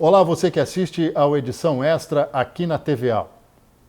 Olá, você que assiste ao Edição Extra aqui na TVA.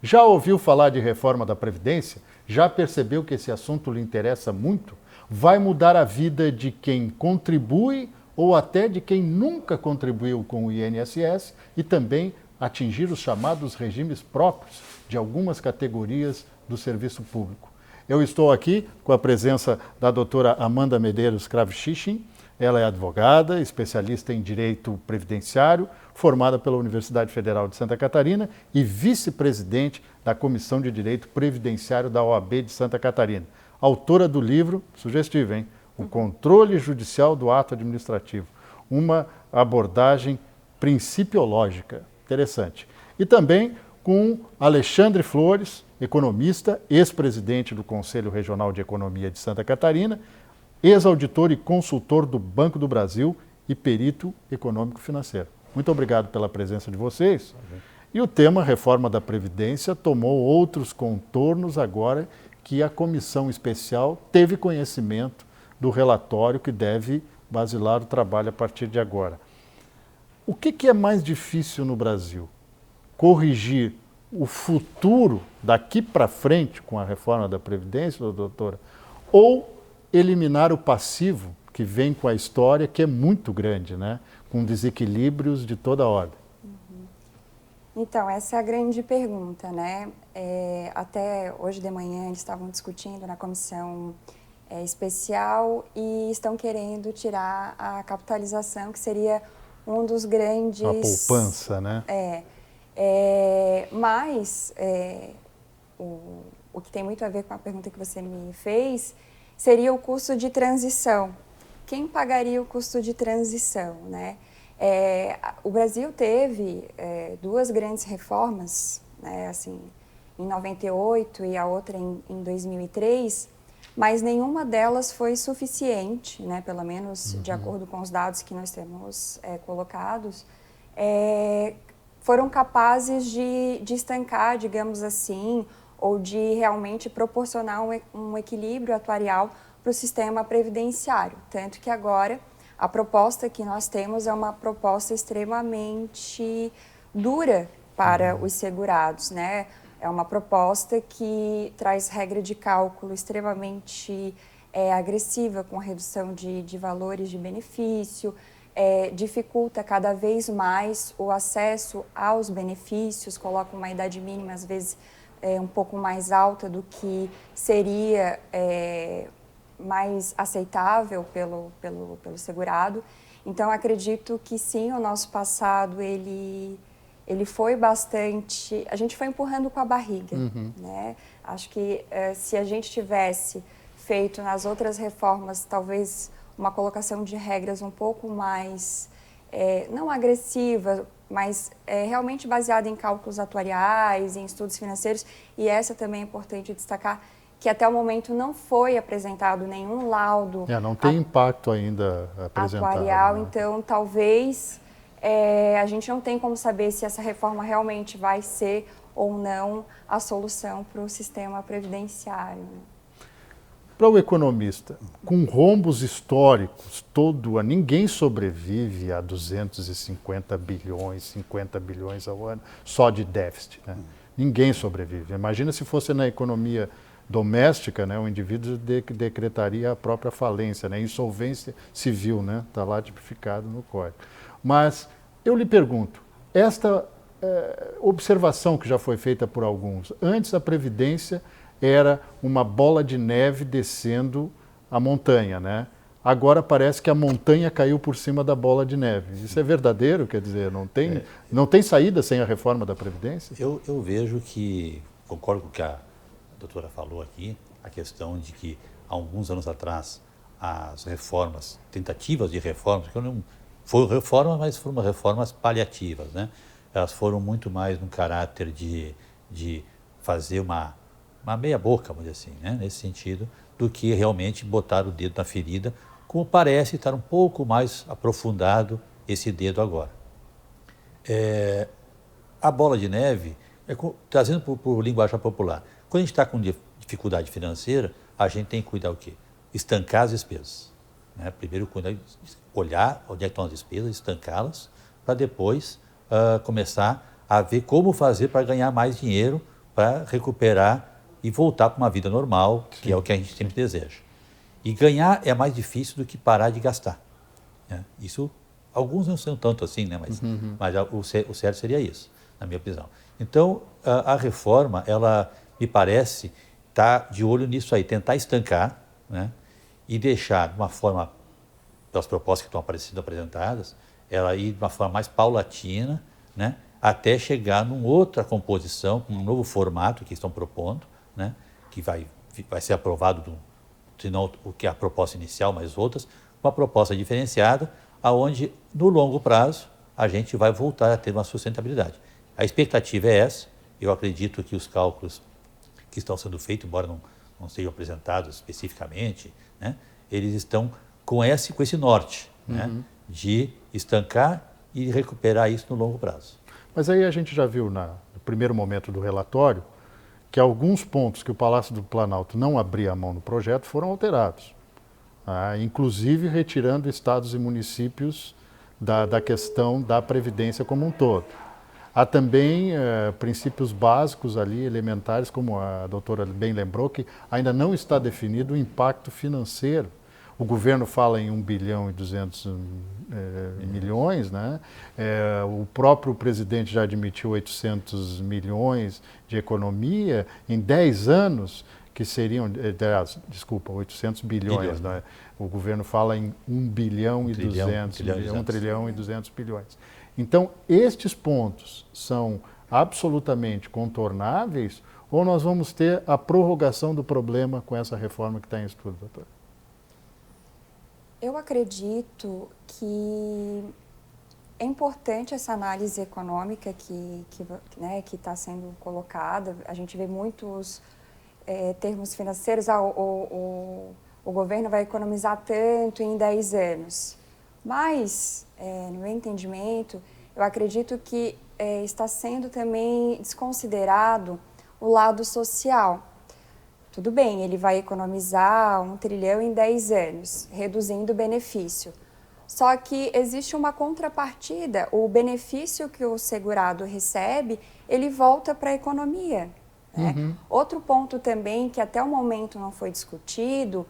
Já ouviu falar de reforma da Previdência? Já percebeu que esse assunto lhe interessa muito? Vai mudar a vida de quem contribui ou até de quem nunca contribuiu com o INSS e também atingir os chamados regimes próprios de algumas categorias do serviço público. Eu estou aqui com a presença da doutora Amanda Medeiros Kravchichin. Ela é advogada, especialista em direito previdenciário, formada pela Universidade Federal de Santa Catarina e vice-presidente da Comissão de Direito Previdenciário da OAB de Santa Catarina. Autora do livro, sugestivo, hein? O Controle Judicial do Ato Administrativo. Uma abordagem principiológica. Interessante. E também com Alexandre Flores, economista, ex-presidente do Conselho Regional de Economia de Santa Catarina, ex-auditor e consultor do Banco do Brasil e perito econômico-financeiro. Muito obrigado pela presença de vocês. E o tema Reforma da Previdência tomou outros contornos agora que a comissão especial teve conhecimento do relatório que deve basilar o trabalho a partir de agora. O que é mais difícil no Brasil? Corrigir o futuro daqui para frente com a reforma da Previdência, doutora, ou eliminar o passivo que vem com a história, que é muito grande, né? Com desequilíbrios de toda a ordem? Então, essa é a grande pergunta, né? Até hoje de manhã eles estavam discutindo na comissão especial e estão querendo tirar a capitalização, que seria um dos grandes... A poupança, né? Mas o que tem muito a ver com a pergunta que você me fez seria o custo de transição. Quem pagaria o custo de transição, né? O Brasil teve duas grandes reformas, né, assim, em 98 e a outra em 2003, mas nenhuma delas foi suficiente, né, pelo menos de acordo com os dados que nós temos colocados, foram capazes de estancar, digamos assim, ou de realmente proporcionar um equilíbrio atuarial para o sistema previdenciário. Tanto que agora a proposta que nós temos é uma proposta extremamente dura para os segurados, né? É uma proposta que traz regra de cálculo extremamente agressiva, com redução de valores de benefício, dificulta cada vez mais o acesso aos benefícios, coloca uma idade mínima, às vezes, um pouco mais alta do que seria mais aceitável pelo segurado. Então, acredito que sim, o nosso passado, ele foi bastante... A gente foi empurrando com a barriga, né? Acho que se a gente tivesse feito nas outras reformas, talvez uma colocação de regras um pouco mais, não agressiva, mas realmente baseada em cálculos atuariais, em estudos financeiros, e essa também é importante destacar, que até o momento não foi apresentado nenhum laudo... não tem impacto ainda apresentado. Atuarial, né? Então talvez a gente não tem como saber se essa reforma realmente vai ser ou não a solução para o sistema previdenciário. Para o economista, com rombos históricos, ninguém sobrevive a 250 bilhões, 50 bilhões ao ano só de déficit, né? Ninguém sobrevive. Imagina se fosse na economia doméstica, né, o indivíduo decretaria a própria falência, né, insolvência civil, né, está lá tipificado no Código. Mas eu lhe pergunto, esta observação que já foi feita por alguns, antes a Previdência era uma bola de neve descendo a montanha, né? Agora parece que a montanha caiu por cima da bola de neve. Isso é verdadeiro? Quer dizer, não tem saída sem a reforma da Previdência? Eu vejo que, concordo com o que a doutora falou aqui, a questão de que há alguns anos atrás as reformas, tentativas de reformas, que não foram reformas, mas foram reformas paliativas, né? Elas foram muito mais no caráter de fazer uma meia boca, vamos dizer assim, né? Nesse sentido, do que realmente botar o dedo na ferida, como parece estar um pouco mais aprofundado esse dedo agora. A bola de neve, trazendo por linguagem popular, quando a gente está com dificuldade financeira, a gente tem que cuidar o quê? Estancar as despesas, né? Primeiro, olhar onde é que estão as despesas, estancá-las, para depois começar a ver como fazer para ganhar mais dinheiro, para recuperar e voltar para uma vida normal, que é o que a gente sempre deseja. E ganhar é mais difícil do que parar de gastar, né? Isso, alguns não são tanto assim, né? Mas o certo seria isso, na minha visão. Então, a reforma, ela me parece estar de olho nisso aí, tentar estancar, né? E deixar de uma forma, pelas propostas que estão sendo apresentadas, ela ir de uma forma mais paulatina, né? Até chegar numa outra composição, com um novo formato que estão propondo, né? Que vai ser aprovado, se não o que é a proposta inicial, mas outras, uma proposta diferenciada, aonde no longo prazo a gente vai voltar a ter uma sustentabilidade. A expectativa é essa. Eu acredito que os cálculos que estão sendo feitos, embora não sejam apresentados especificamente, né? Eles estão com esse norte, né? De estancar e recuperar isso no longo prazo. Mas aí a gente já viu no primeiro momento do relatório que alguns pontos que o Palácio do Planalto não abria a mão no projeto foram alterados, inclusive retirando estados e municípios da questão da Previdência como um todo. Há também princípios básicos ali, elementares, como a doutora bem lembrou, que ainda não está definido o impacto financeiro. O governo fala em 1 bilhão e 200 milhões, né? O próprio presidente já admitiu 800 milhões de economia em 10 anos, que seriam, 800 bilhões. Né? O governo fala em 1 bilhão e 200 milhões, 1 trilhão e 200 bilhões. Então, estes pontos são absolutamente contornáveis ou nós vamos ter a prorrogação do problema com essa reforma que está em estudo, doutor? Eu acredito que é importante essa análise econômica que está sendo colocada. A gente vê muitos termos financeiros, o governo vai economizar tanto em 10 anos. Mas, no meu entendimento, eu acredito que está sendo também desconsiderado o lado social. Tudo bem, ele vai economizar 1 trilhão em 10 anos, reduzindo o benefício. Só que existe uma contrapartida, o benefício que o segurado recebe, ele volta para a economia. Né? Outro ponto também, que até o momento não foi discutido,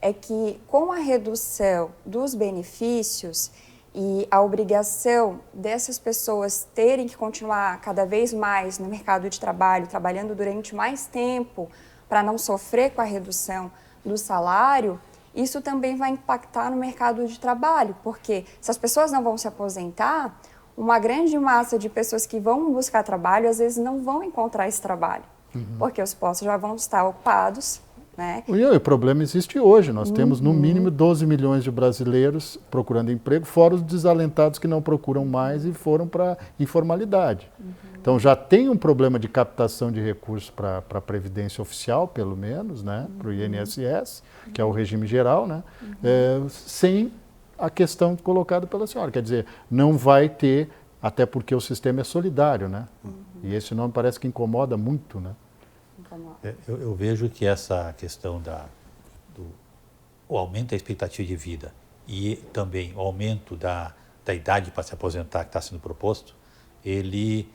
é que com a redução dos benefícios e a obrigação dessas pessoas terem que continuar cada vez mais no mercado de trabalho, trabalhando durante mais tempo, para não sofrer com a redução do salário, isso também vai impactar no mercado de trabalho, porque se as pessoas não vão se aposentar, uma grande massa de pessoas que vão buscar trabalho, às vezes não vão encontrar esse trabalho, porque os postos já vão estar ocupados. Né? E o problema existe hoje, nós temos no mínimo 12 milhões de brasileiros procurando emprego, fora os desalentados que não procuram mais e foram para a informalidade. Então já tem um problema de captação de recursos para a Previdência Oficial, pelo menos, né? Para o INSS, que é o regime geral, né? Sem a questão colocada pela senhora, quer dizer, não vai ter, até porque o sistema é solidário, né? E esse nome parece que incomoda muito, né? Eu vejo que essa questão o aumento da expectativa de vida e também o aumento da idade para se aposentar que está sendo proposto, ele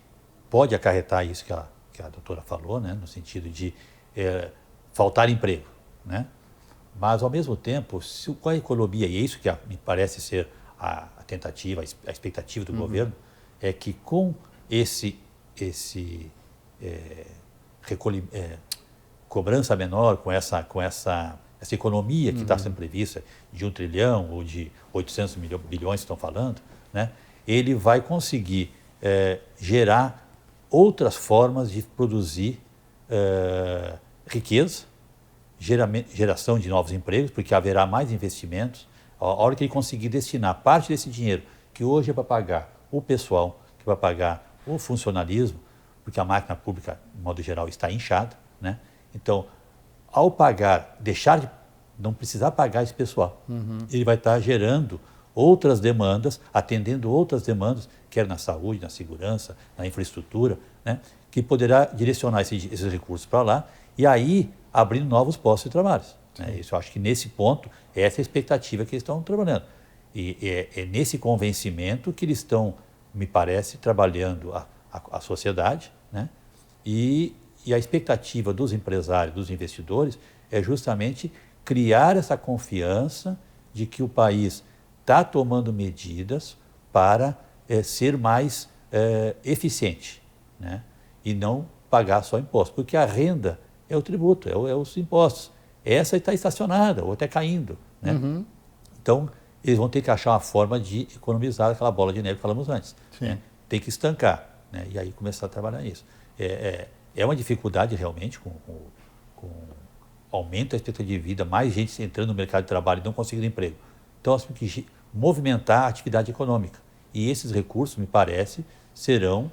pode acarretar isso que a doutora falou, né, no sentido de faltar emprego, né? Mas, ao mesmo tempo, com a economia, e é isso que me parece ser a tentativa, a expectativa do governo, é que com cobrança menor, com essa economia que está sendo prevista de 1 trilhão ou de 800 bilhões que estão falando, né, ele vai conseguir gerar outras formas de produzir riqueza, geração de novos empregos, porque haverá mais investimentos. A hora que ele conseguir destinar parte desse dinheiro, que hoje é para pagar o pessoal, que é para pagar o funcionalismo, porque a máquina pública, de modo geral, está inchada, né? Então, ao pagar, não precisar pagar esse pessoal, ele vai estar gerando outras demandas, atendendo outras demandas, quer na saúde, na segurança, na infraestrutura, né? Que poderá direcionar esses recursos para lá e aí abrindo novos postos de trabalho. Né? Isso, eu acho que nesse ponto, essa é a expectativa que eles estão trabalhando. E é nesse convencimento que eles estão me parece, trabalhando a sociedade, né? E a expectativa dos empresários, dos investidores, é justamente criar essa confiança de que o país está tomando medidas para ser mais eficiente, né? E não pagar só impostos, porque a renda é o tributo, é os impostos. Essa está estacionada ou até caindo, né? Uhum. Então, eles vão ter que achar uma forma de economizar aquela bola de neve que falamos antes, né? Tem que estancar, né? E aí começar a trabalhar nisso. É uma dificuldade realmente com aumento da expectativa de vida, mais gente entrando no mercado de trabalho e não conseguindo emprego. Então, nós temos que movimentar a atividade econômica. E esses recursos, me parece, serão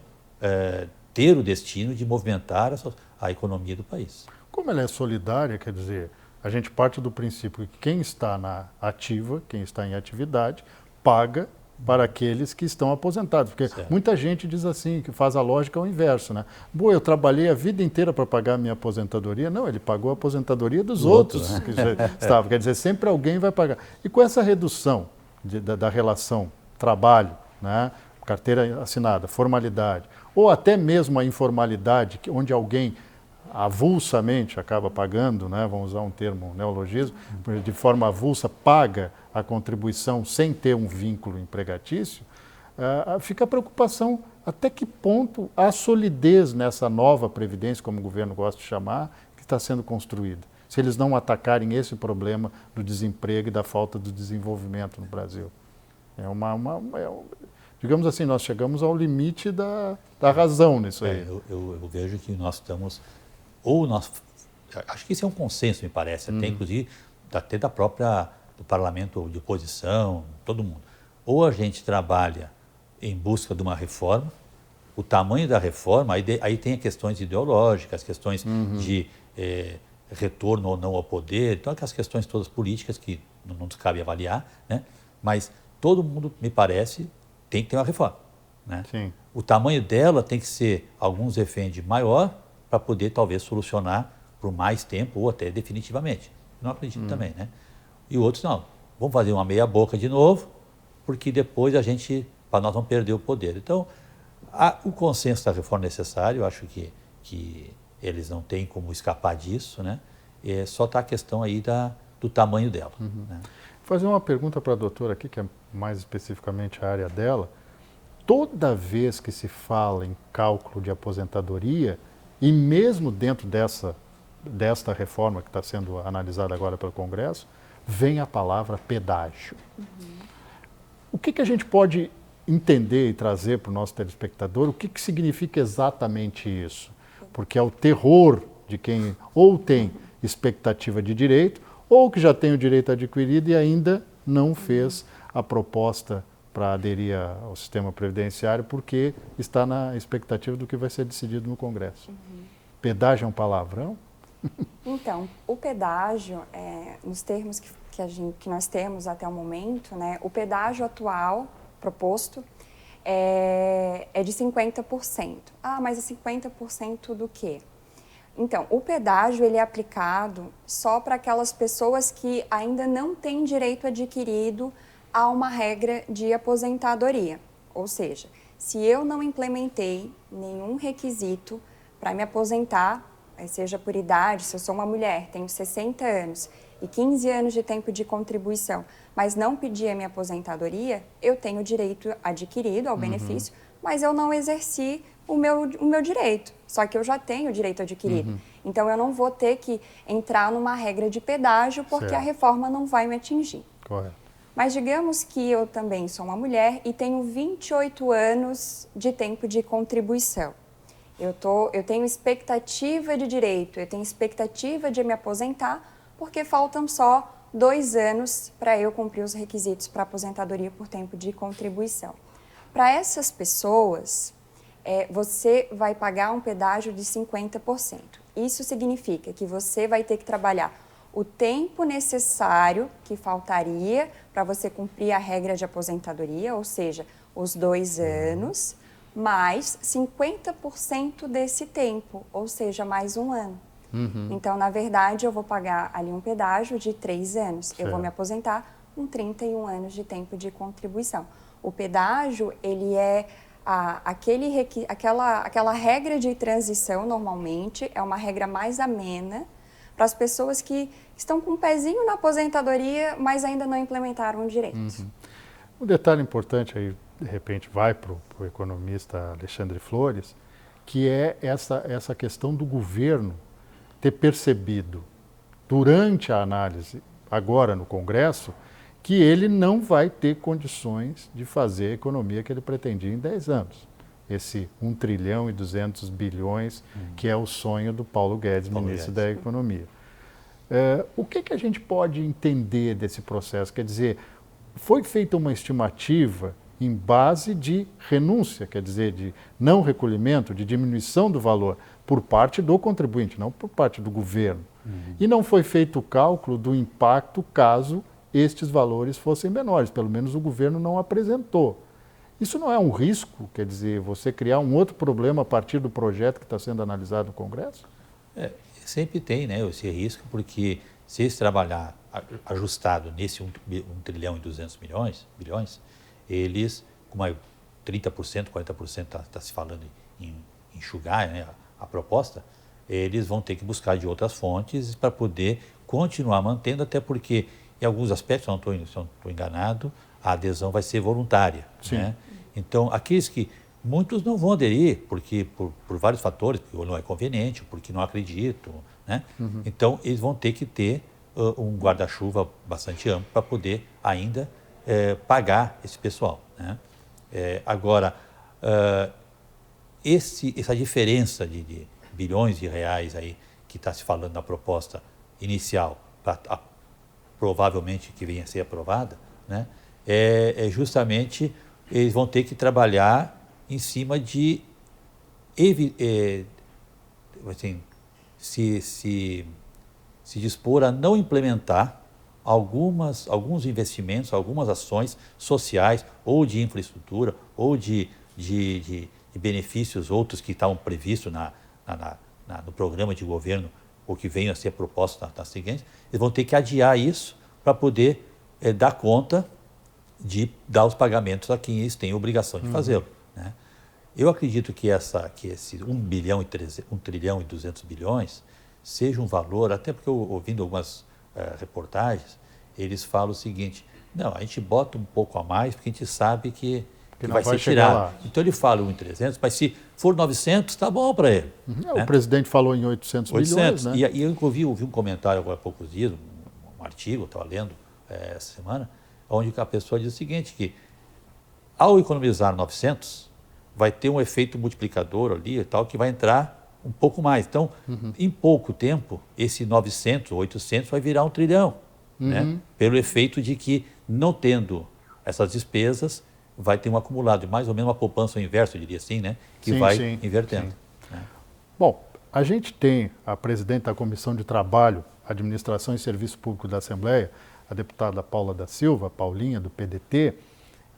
ter o destino de movimentar a economia do país. Como ela é solidária, quer dizer, a gente parte do princípio que quem está na ativa, quem está em atividade, paga para aqueles que estão aposentados. Porque muita gente diz assim, que faz a lógica ao inverso, né? Boa, eu trabalhei a vida inteira para pagar a minha aposentadoria. Não, ele pagou a aposentadoria dos outros, né? Que já estavam. Quer dizer, sempre alguém vai pagar. E com essa redução da relação trabalho, né? Carteira assinada, formalidade, ou até mesmo a informalidade, onde alguém avulsamente acaba pagando, né? Vamos usar um termo, neologismo, de forma avulsa paga a contribuição sem ter um vínculo empregatício, fica a preocupação até que ponto há solidez nessa nova previdência, como o governo gosta de chamar, que está sendo construída. Se eles não atacarem esse problema do desemprego e da falta de desenvolvimento no Brasil. Digamos assim, nós chegamos ao limite da razão nisso aí. Eu vejo que nós estamos... acho que isso é um consenso, me parece, até inclusive até do parlamento de oposição, todo mundo. Ou a gente trabalha em busca de uma reforma, o tamanho da reforma, aí tem questões ideológicas, questões de retorno ou não ao poder, então aquelas questões todas políticas que não nos cabe avaliar, né? Mas todo mundo, me parece, tem que ter uma reforma, né? Sim. O tamanho dela tem que ser, alguns defendem, maior, para poder talvez solucionar por mais tempo ou até definitivamente. Não acredito também, né? E outros não. Vamos fazer uma meia boca de novo, porque depois para nós não perder o poder. Então, o consenso da reforma é necessário, eu acho que eles não têm como escapar disso, né? Só está a questão aí do tamanho dela. Né? Vou fazer uma pergunta para a doutora aqui, que é mais especificamente a área dela. Toda vez que se fala em cálculo de aposentadoria, e mesmo dentro desta reforma que está sendo analisada agora pelo Congresso, vem a palavra pedágio. O que a gente pode entender e trazer para o nosso telespectador? O que significa exatamente isso? Porque é o terror de quem ou tem expectativa de direito, ou que já tem o direito adquirido e ainda não fez a proposta para aderir ao sistema previdenciário, porque está na expectativa do que vai ser decidido no Congresso. Pedágio é um palavrão? Então, o pedágio, nos termos que nós temos até o momento, né, o pedágio atual proposto é de 50%. Ah, mas é 50% do quê? Então, o pedágio ele é aplicado só para aquelas pessoas que ainda não têm direito adquirido a uma regra de aposentadoria. Ou seja, se eu não implementei nenhum requisito para me aposentar, seja por idade, se eu sou uma mulher, tenho 60 anos e 15 anos de tempo de contribuição, mas não pedi a minha aposentadoria, eu tenho direito adquirido ao benefício, mas eu não exerci o meu direito, só que eu já tenho direito adquirido. Então, eu não vou ter que entrar numa regra de pedágio porque a reforma não vai me atingir. Correto. Mas digamos que eu também sou uma mulher e tenho 28 anos de tempo de contribuição. Eu tenho expectativa de direito, eu tenho expectativa de me aposentar, porque faltam só 2 anos para eu cumprir os requisitos para aposentadoria por tempo de contribuição. Para essas pessoas, você vai pagar um pedágio de 50%. Isso significa que você vai ter que trabalhar o tempo necessário que faltaria para você cumprir a regra de aposentadoria, ou seja, os 2 anos, mais 50% desse tempo, ou seja, mais 1 ano. Então, na verdade, eu vou pagar ali um pedágio de 3 anos. Certo. Eu vou me aposentar com 31 anos de tempo de contribuição. O pedágio, ele é aquela regra de transição, normalmente, é uma regra mais amena para as pessoas que estão com um pezinho na aposentadoria, mas ainda não implementaram direito. Uhum. Um detalhe importante aí, de repente, vai para o economista Alexandre Flores, que é essa questão do governo ter percebido, durante a análise, agora no Congresso, que ele não vai ter condições de fazer a economia que ele pretendia em 10 anos. Esse 1 trilhão e 200 bilhões, que é o sonho do Paulo Guedes, ministro da Economia. O que a gente pode entender desse processo? Quer dizer, foi feita uma estimativa em base de renúncia, quer dizer, de não recolhimento, de diminuição do valor por parte do contribuinte, não por parte do governo. E não foi feito o cálculo do impacto caso estes valores fossem menores, pelo menos o governo não apresentou. Isso não é um risco, quer dizer, você criar um outro problema a partir do projeto que está sendo analisado no Congresso? Sempre tem, né, esse risco, porque se eles trabalhar ajustado nesse 1 trilhão e 200 bilhões, eles, como 30%, 40% está se falando em enxugar, né, a proposta, eles vão ter que buscar de outras fontes para poder continuar mantendo, até porque, em alguns aspectos, se eu não estou enganado, a adesão vai ser voluntária. Né? Então, aqueles que muitos não vão aderir, porque por vários fatores, porque não é conveniente, porque não acreditam. Né? Então, eles vão ter que ter um guarda-chuva bastante amplo para poder ainda pagar esse pessoal. Né? Agora, essa diferença de bilhões de reais aí que está se falando na proposta inicial, provavelmente que venha a ser aprovada, né? Justamente eles vão ter que trabalhar em cima de assim, se dispor a não implementar alguns investimentos, algumas ações sociais ou de infraestrutura ou de benefícios outros que estavam previstos no programa de governo ou que venham a ser propostos nas seguintes, eles vão ter que adiar isso para poder dar conta de dar os pagamentos a quem eles têm a obrigação de fazê-lo. Né? Eu acredito que esse 1 trilhão e 200 bilhões seja um valor, até porque ouvindo algumas reportagens, eles falam o seguinte, não, a gente bota um pouco a mais porque a gente sabe que vai ser tirado. Então ele fala 1.300, mas se for 900, está bom para ele. Né? O presidente falou em 800 bilhões. Né? E eu ouvi um comentário agora há poucos dias, um artigo, eu estava lendo essa semana, onde a pessoa diz o seguinte, que ao economizar 900, vai ter um efeito multiplicador ali e tal, que vai entrar um pouco mais. Então, em pouco tempo, esse 900 ou 800 vai virar 1 trilhão, né? Pelo efeito de que, não tendo essas despesas, vai ter um acumulado, mais ou menos uma poupança inversa, eu diria assim, né? Que vai invertendo. Né? Bom, a gente tem a presidente da Comissão de Trabalho, Administração e Serviço Público da Assembleia, a deputada Paula da Silva, Paulinha, do PDT.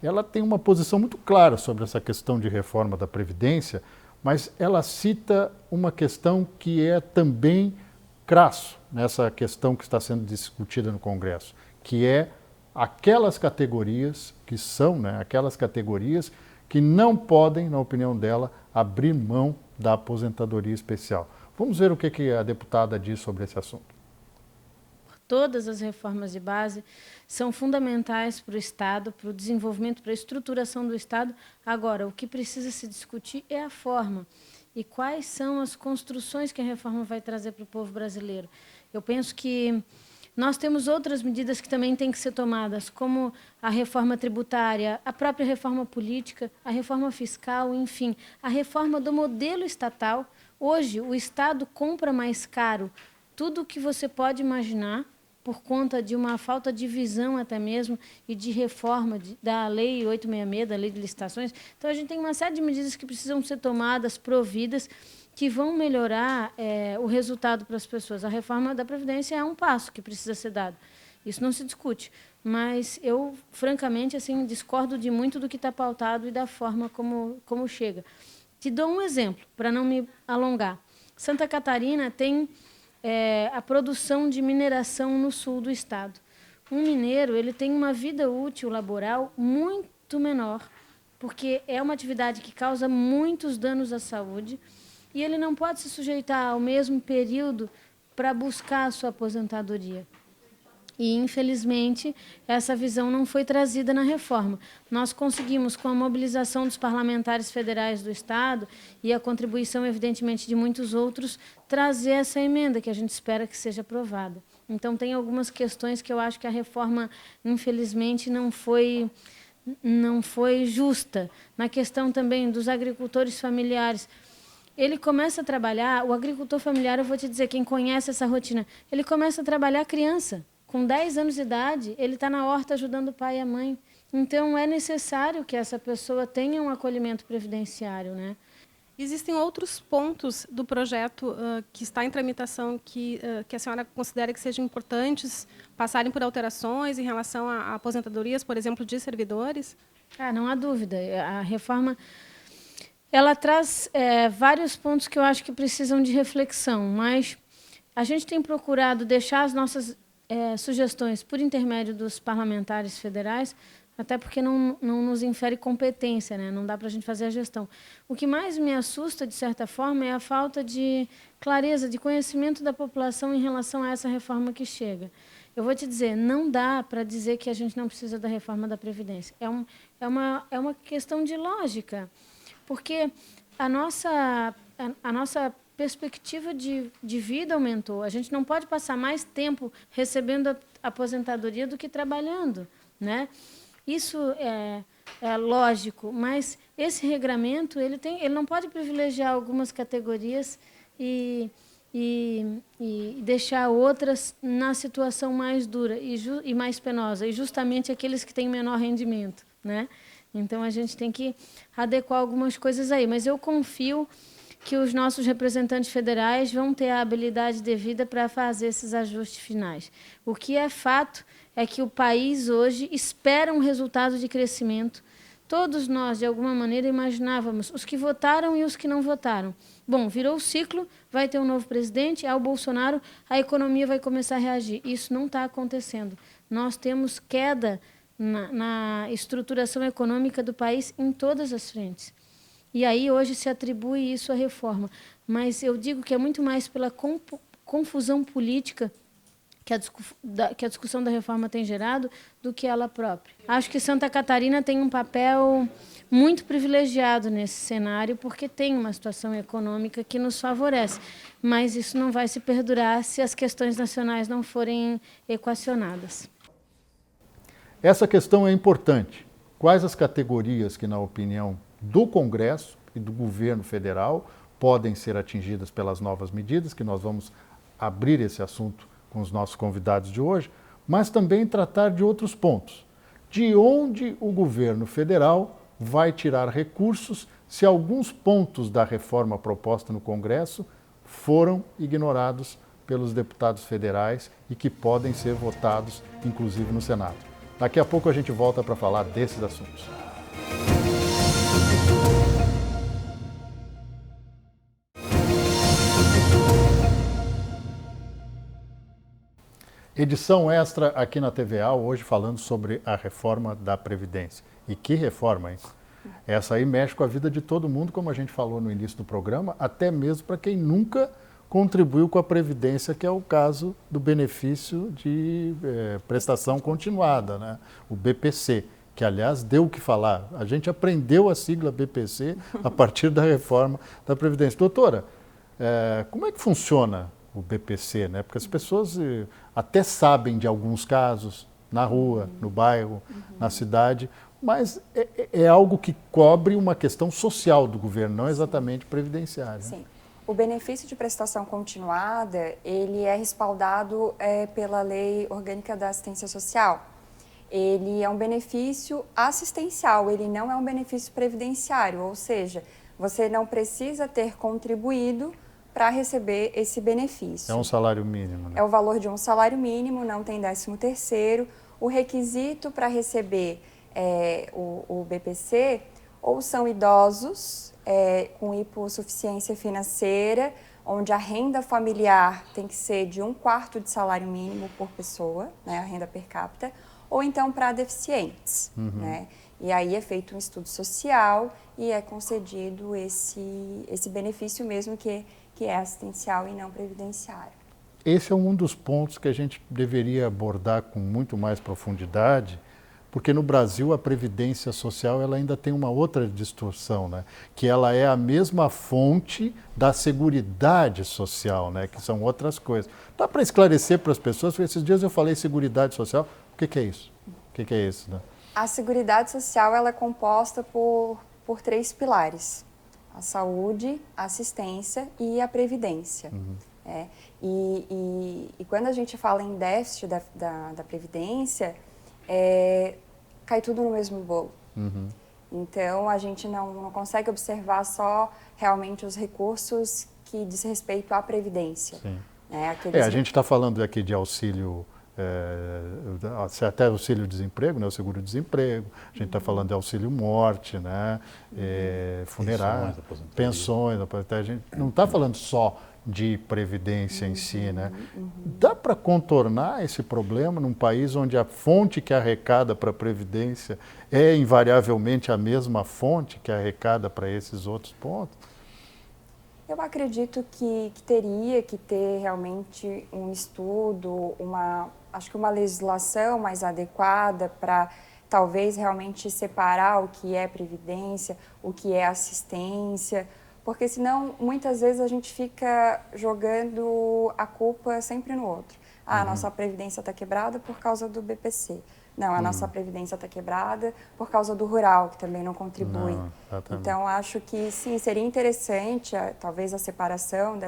Ela tem uma posição muito clara sobre essa questão de reforma da Previdência, mas ela cita uma questão que é também crasso nessa questão que está sendo discutida no Congresso, que é aquelas categorias que são, né, aquelas categorias que não podem, na opinião dela, abrir mão da aposentadoria especial. Vamos ver o que a deputada diz sobre esse assunto. Todas as reformas de base são fundamentais para o Estado, para o desenvolvimento, para a estruturação do Estado. Agora, o que precisa se discutir é a forma e quais são as construções que a reforma vai trazer para o povo brasileiro. Eu penso que nós temos outras medidas que também têm que ser tomadas, como a reforma tributária, a própria reforma política, a reforma fiscal, enfim, a reforma do modelo estatal. Hoje, o Estado compra mais caro tudo o que você pode imaginar, por conta de uma falta de visão até mesmo e de reforma da Lei 866, da Lei de Licitações. Então, a gente tem uma série de medidas que precisam ser tomadas, providas, que vão melhorar o resultado para as pessoas. A reforma da Previdência é um passo que precisa ser dado. Isso não se discute. Mas eu, francamente, assim, discordo de muito do que está pautado e da forma como chega. Te dou um exemplo, para não me alongar. Santa Catarina tem a produção de mineração no sul do estado. Um mineiro ele tem uma vida útil laboral muito menor porque é uma atividade que causa muitos danos à saúde e ele não pode se sujeitar ao mesmo período para buscar a sua aposentadoria. E, infelizmente, essa visão não foi trazida na reforma. Nós conseguimos, com a mobilização dos parlamentares federais do Estado e a contribuição, evidentemente, de muitos outros, trazer essa emenda, que a gente espera que seja aprovada. Então, tem algumas questões que eu acho que a reforma, infelizmente, não foi justa. Na questão também dos agricultores familiares, ele começa a trabalhar, o agricultor familiar, eu vou te dizer, quem conhece essa rotina, ele começa a trabalhar criança. Com 10 anos de idade, ele está na horta ajudando o pai e a mãe. Então, é necessário que essa pessoa tenha um acolhimento previdenciário, né? Existem outros pontos do projeto que está em tramitação que a senhora considera que sejam importantes passarem por alterações em relação a aposentadorias, por exemplo, de servidores? Não há dúvida. A reforma ela traz vários pontos que eu acho que precisam de reflexão, mas a gente tem procurado deixar as nossas sugestões por intermédio dos parlamentares federais, até porque não nos infere competência, né? Não dá para a gente fazer a gestão. O que mais me assusta, de certa forma, é a falta de clareza, de conhecimento da população em relação a essa reforma que chega. Eu vou te dizer, não dá para dizer que a gente não precisa da reforma da Previdência. É uma questão de lógica, porque a nossa perspectiva de vida aumentou. A gente não pode passar mais tempo recebendo a aposentadoria do que trabalhando, né? Isso é lógico, mas esse regramento ele não pode privilegiar algumas categorias e deixar outras na situação mais dura e mais penosa, e justamente aqueles que têm menor rendimento, né? Então, a gente tem que adequar algumas coisas aí, mas eu confio que os nossos representantes federais vão ter a habilidade devida para fazer esses ajustes finais. O que é fato é que o país hoje espera um resultado de crescimento. Todos nós, de alguma maneira, imaginávamos, os que votaram e os que não votaram. Bom, virou o ciclo, vai ter um novo presidente, o Bolsonaro, a economia vai começar a reagir. Isso não está acontecendo. Nós temos queda na estruturação econômica do país em todas as frentes. E aí hoje se atribui isso à reforma. Mas eu digo que é muito mais pela confusão política que a discussão da reforma tem gerado do que ela própria. Acho que Santa Catarina tem um papel muito privilegiado nesse cenário, porque tem uma situação econômica que nos favorece. Mas isso não vai se perdurar se as questões nacionais não forem equacionadas. Essa questão é importante. Quais as categorias que, na opinião do Congresso e do governo federal, podem ser atingidas pelas novas medidas, que nós vamos abrir esse assunto com os nossos convidados de hoje, mas também tratar de outros pontos. De onde o governo federal vai tirar recursos se alguns pontos da reforma proposta no Congresso foram ignorados pelos deputados federais e que podem ser votados, inclusive, no Senado. Daqui a pouco a gente volta para falar desses assuntos. Edição extra aqui na TVA, hoje falando sobre a reforma da Previdência. E que reforma, hein? Essa aí mexe com a vida de todo mundo, como a gente falou no início do programa, até mesmo para quem nunca contribuiu com a Previdência, que é o caso do benefício de prestação continuada, né? O BPC, que aliás deu o que falar. A gente aprendeu a sigla BPC a partir da reforma da Previdência. Doutora, como é que funciona o BPC, né? Porque as pessoas até sabem de alguns casos na rua, no bairro, na cidade, mas é algo que cobre uma questão social do governo, não exatamente previdenciária. Sim. O benefício de prestação continuada, ele é respaldado pela Lei Orgânica da Assistência Social. Ele é um benefício assistencial, ele não é um benefício previdenciário, ou seja, você não precisa ter contribuído para receber esse benefício. É um salário mínimo, né? É o valor de um salário mínimo, não tem 13º. O requisito para receber o BPC ou são idosos com hipossuficiência financeira, onde a renda familiar tem que ser de 1/4 de salário mínimo por pessoa, né, a renda per capita, ou então para deficientes, né, E aí é feito um estudo social e é concedido esse benefício mesmo que é assistencial e não previdenciário. Esse é um dos pontos que a gente deveria abordar com muito mais profundidade, porque no Brasil a previdência social ela ainda tem uma outra distorção, né? Que ela é a mesma fonte da seguridade social, né? Que são outras coisas. Dá para esclarecer para as pessoas, porque esses dias eu falei seguridade social, o que é isso? O que é isso, né? A seguridade social ela é composta por 3 pilares: a saúde, a assistência e a previdência. E quando a gente fala em déficit da previdência, cai tudo no mesmo bolo. Então, a gente não consegue observar só realmente os recursos que diz respeito à previdência. Né? A gente está falando aqui de auxílio, até auxílio-desemprego, né? O seguro-desemprego, a gente está falando de auxílio-morte, né? Funerário, pensões, a gente não está falando só de previdência em si, né? Dá para contornar esse problema num país onde a fonte que arrecada para a previdência é invariavelmente a mesma fonte que arrecada para esses outros pontos? Eu acredito que teria que ter realmente um estudo, acho que uma legislação mais adequada para talvez realmente separar o que é previdência, o que é assistência, porque senão muitas vezes a gente fica jogando a culpa sempre no outro. A nossa previdência está quebrada por causa do BPC. Não, a nossa previdência está quebrada por causa do rural, que também não contribui. Então, acho que sim, seria interessante talvez a separação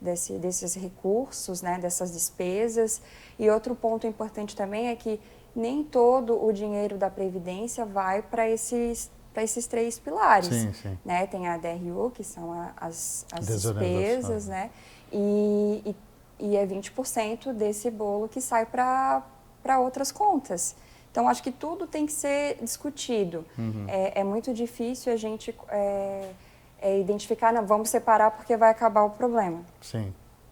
desses recursos, né, dessas despesas. E outro ponto importante também é que nem todo o dinheiro da previdência vai para esses 3 pilares. Né? Tem a DRU, que são as despesas, né? E é 20% desse bolo que sai para outras contas. Então, acho que tudo tem que ser discutido. É muito difícil a gente identificar, não, vamos separar porque vai acabar o problema.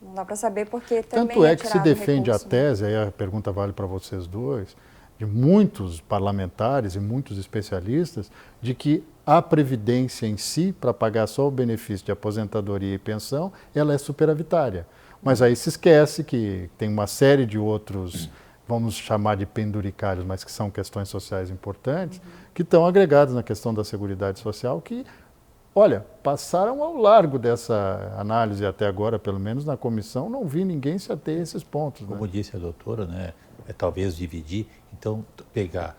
Não dá para saber porque também Tanto é que se defende recurso, a tese, aí a pergunta vale para vocês dois, de muitos parlamentares e muitos especialistas, de que a previdência em si, para pagar só o benefício de aposentadoria e pensão, ela é superavitária. Mas aí se esquece que tem uma série de outros, vamos chamar de penduricários, mas que são questões sociais importantes, que estão agregados na questão da seguridade social, que, olha, passaram ao largo dessa análise até agora, pelo menos na comissão, não vi ninguém se ater a esses pontos. Como disse a doutora, né, talvez dividir, então pegar,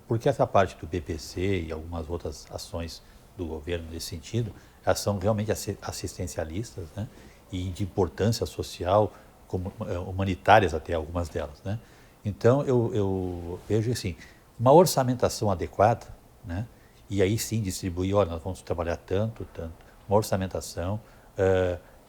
porque essa parte do BPC e algumas outras ações do governo nesse sentido, elas são realmente assistencialistas, né, e de importância social, como, humanitárias até algumas delas, né. Então eu vejo assim, uma orçamentação adequada, né, e aí sim distribuir, olha, nós vamos trabalhar tanto, uma orçamentação,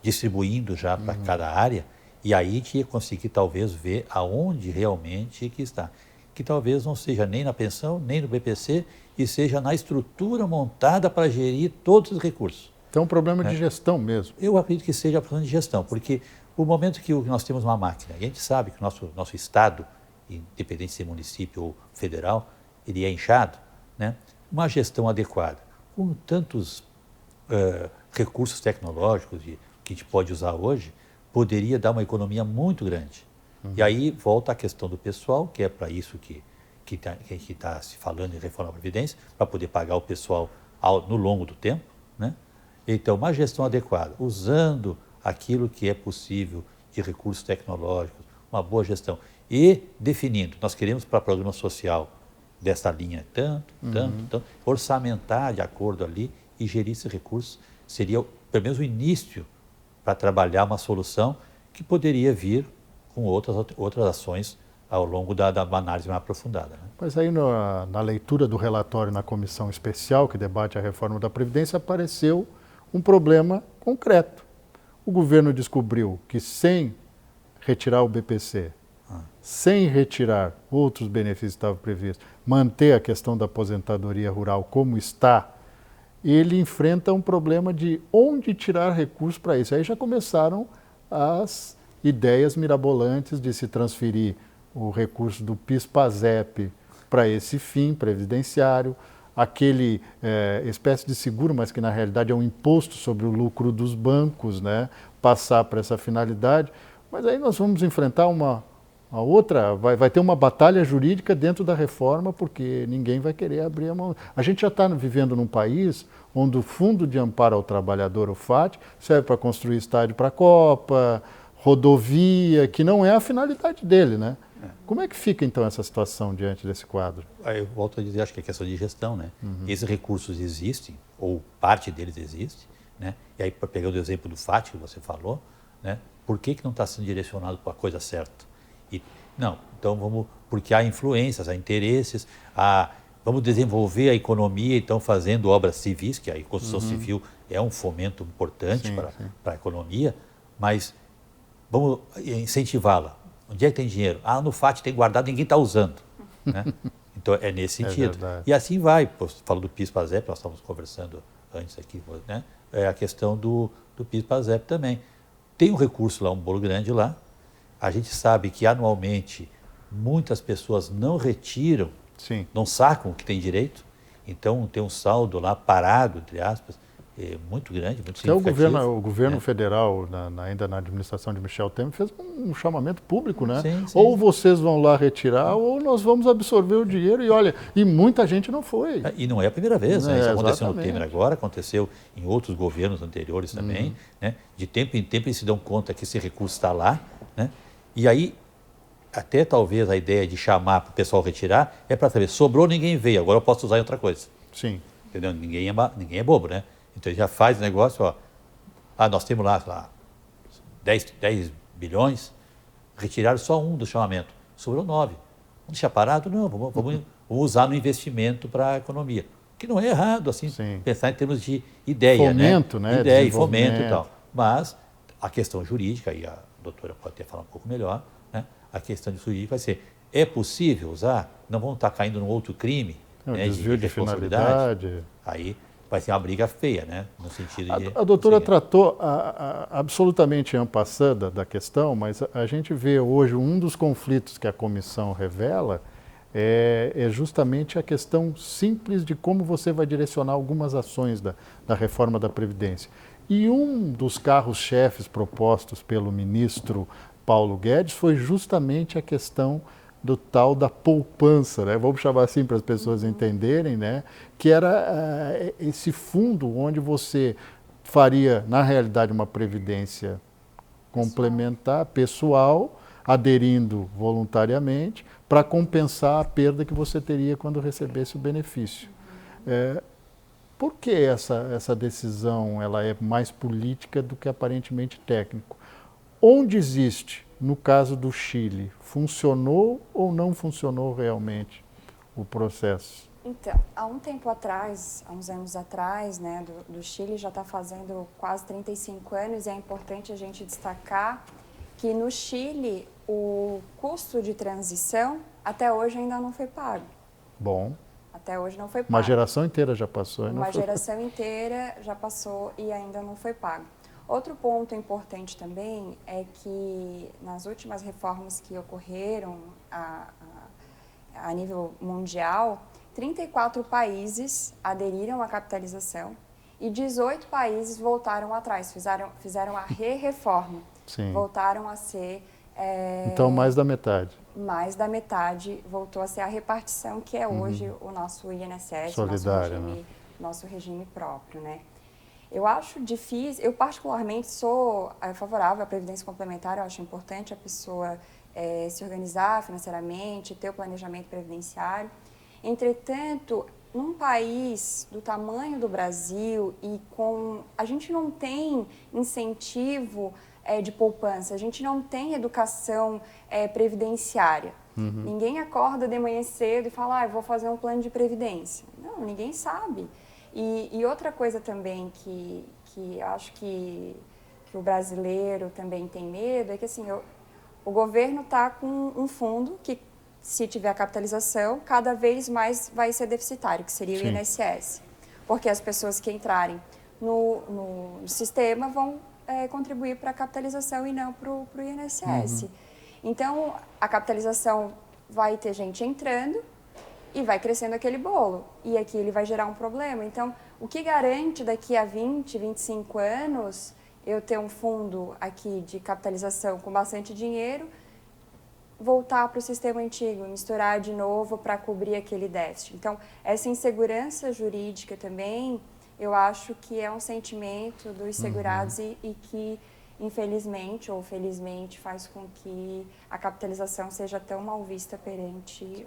distribuindo já para cada área, e aí a gente ia conseguir talvez ver aonde realmente que está. Que talvez não seja nem na pensão, nem no BPC, e seja na estrutura montada para gerir todos os recursos. Então é um problema de gestão mesmo. Eu acredito que seja problema de gestão, porque o momento que nós temos uma máquina, e a gente sabe que o nosso Estado, independente de ser município ou federal, ele é inchado, né? Uma gestão adequada, com tantos recursos tecnológicos que a gente pode usar hoje, poderia dar uma economia muito grande. E aí volta a questão do pessoal, que é para isso que está se falando em reforma da Previdência, para poder pagar o pessoal no longo do tempo, né? Então, uma gestão adequada, usando aquilo que é possível de recursos tecnológicos, uma boa gestão, e definindo, nós queremos para programa social desta linha tanto, orçamentar de acordo ali e gerir esses recursos, seria pelo menos o início para trabalhar uma solução que poderia vir com outras ações ao longo da análise mais aprofundada. Né? Mas aí na leitura do relatório na comissão especial que debate a reforma da Previdência apareceu um problema concreto. O governo descobriu que sem retirar o BPC, sem retirar outros benefícios que estavam previstos, manter a questão da aposentadoria rural como está, ele enfrenta um problema de onde tirar recursos para isso. Aí já começaram as ideias mirabolantes de se transferir o recurso do PIS-PASEP para esse fim previdenciário, aquele espécie de seguro, mas que na realidade é um imposto sobre o lucro dos bancos, né, passar para essa finalidade. Mas aí nós vamos enfrentar a outra, vai ter uma batalha jurídica dentro da reforma, porque ninguém vai querer abrir a mão. A gente já está vivendo num país onde o Fundo de Amparo ao Trabalhador, o FAT, serve para construir estádio para a Copa, rodovia, que não é a finalidade dele, né? Como é que fica, então, essa situação diante desse quadro? Aí eu volto a dizer, acho que é questão de gestão, né? Esses recursos existem, ou parte deles existe, né? E aí, pegando o exemplo do FAT que você falou, né? Por que não está sendo direcionado para a coisa certa? Não, então vamos, porque há influências, há interesses, vamos desenvolver a economia, então fazendo obras civis, que a construção civil é um fomento importante para a economia, mas vamos incentivá-la. Onde é que tem dinheiro? No FAT tem guardado, ninguém está usando. Né? Então é nesse sentido. E assim vai, falo do PIS-PASEP, nós estávamos conversando antes aqui, né? É a questão do PIS-PASEP também. Tem um recurso lá, um bolo grande lá. A gente sabe que anualmente muitas pessoas não retiram, não sacam o que tem direito, então tem um saldo lá parado, entre aspas, muito grande, muito significativo. O governo federal, ainda na administração de Michel Temer, fez um chamamento público, né? Sim. Ou vocês vão lá retirar, ou nós vamos absorver o dinheiro. E olha, e muita gente não foi. E não é a primeira vez, né? Isso aconteceu no Exatamente. Temer agora, aconteceu em outros governos anteriores também. Né? De tempo em tempo eles se dão conta que esse recurso está lá, né? E aí, até talvez a ideia de chamar para o pessoal retirar é para saber, sobrou, ninguém veio, agora eu posso usar em outra coisa. Sim. Entendeu? Ninguém é bobo, né? Então ele já faz o negócio, nós temos lá 10 bilhões, retiraram só um do chamamento, sobrou 9. Vamos deixar parado? Não, vamos usar no investimento para a economia. Que não é errado, assim, pensar em termos de ideia, fomento, né? Ideia e fomento e tal. Mas a questão jurídica, aí a doutora pode até falar um pouco melhor, né? A questão jurídica vai ser, é possível usar? Não vão estar caindo num outro crime, né, desvio de finalidade. Aí vai ser uma briga feia, né? No sentido de... A doutora tratou absolutamente en passant da questão, mas a gente vê hoje um dos conflitos que a comissão revela é justamente a questão simples de como você vai direcionar algumas ações da reforma da Previdência. E um dos carros-chefes propostos pelo ministro Paulo Guedes foi justamente a questão do tal da poupança, né? Vamos chamar assim para as pessoas entenderem, né? Que era esse fundo onde você faria, na realidade, uma previdência complementar, pessoal, aderindo voluntariamente, para compensar a perda que você teria quando recebesse o benefício. Por que essa decisão ela é mais política do que aparentemente técnico? Onde existe, no caso do Chile, funcionou ou não funcionou realmente o processo? Então, há um tempo atrás, há uns anos atrás, né, do Chile já está fazendo quase 35 anos, e é importante a gente destacar que no Chile o custo de transição até hoje ainda não foi pago. Bom. Até hoje não foi pago. Uma geração inteira já passou. Uma geração inteira já passou e ainda não foi pago. Outro ponto importante também é que nas últimas reformas que ocorreram a nível mundial, 34 países aderiram à capitalização e 18 países voltaram atrás, fizeram a reforma. Voltaram a ser... Então, mais da metade. Mais da metade voltou a ser a repartição, que é hoje o nosso INSS, nosso regime próprio, né? Eu acho difícil, eu particularmente sou favorável à previdência complementar, eu acho importante a pessoa se organizar financeiramente, ter o planejamento previdenciário. Entretanto, num país do tamanho do Brasil e a gente não tem incentivo de poupança, a gente não tem educação previdenciária. Ninguém acorda de manhã cedo e fala, eu vou fazer um plano de previdência. Não, ninguém sabe. E outra coisa também que eu acho que o brasileiro também tem medo é que assim, o governo está com um fundo que, se tiver capitalização, cada vez mais vai ser deficitário, que seria o INSS. Porque as pessoas que entrarem no sistema vão contribuir para a capitalização e não para o INSS. Então, a capitalização vai ter gente entrando e vai crescendo aquele bolo. E aqui ele vai gerar um problema. Então, o que garante daqui a 20, 25 anos eu ter um fundo aqui de capitalização com bastante dinheiro, voltar para o sistema antigo, misturar de novo para cobrir aquele déficit. Então, essa insegurança jurídica também, eu acho que é um sentimento dos segurados e que, infelizmente ou felizmente, faz com que a capitalização seja tão mal vista perante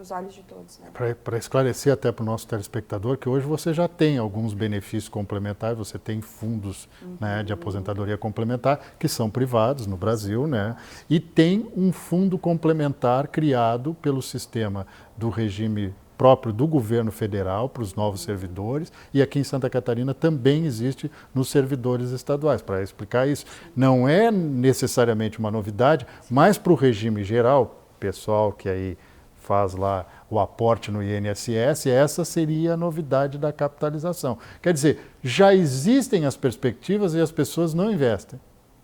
os olhos de todos. Né? Para esclarecer até para o nosso telespectador que hoje você já tem alguns benefícios complementares, você tem fundos né, de aposentadoria complementar que são privados no Brasil, né? E tem um fundo complementar criado pelo sistema do regime próprio do governo federal para os novos servidores, e aqui em Santa Catarina também existe nos servidores estaduais. Para explicar isso, não é necessariamente uma novidade, mas para o regime geral, pessoal que aí faz lá o aporte no INSS, essa seria a novidade da capitalização. Quer dizer, já existem as perspectivas e as pessoas não investem,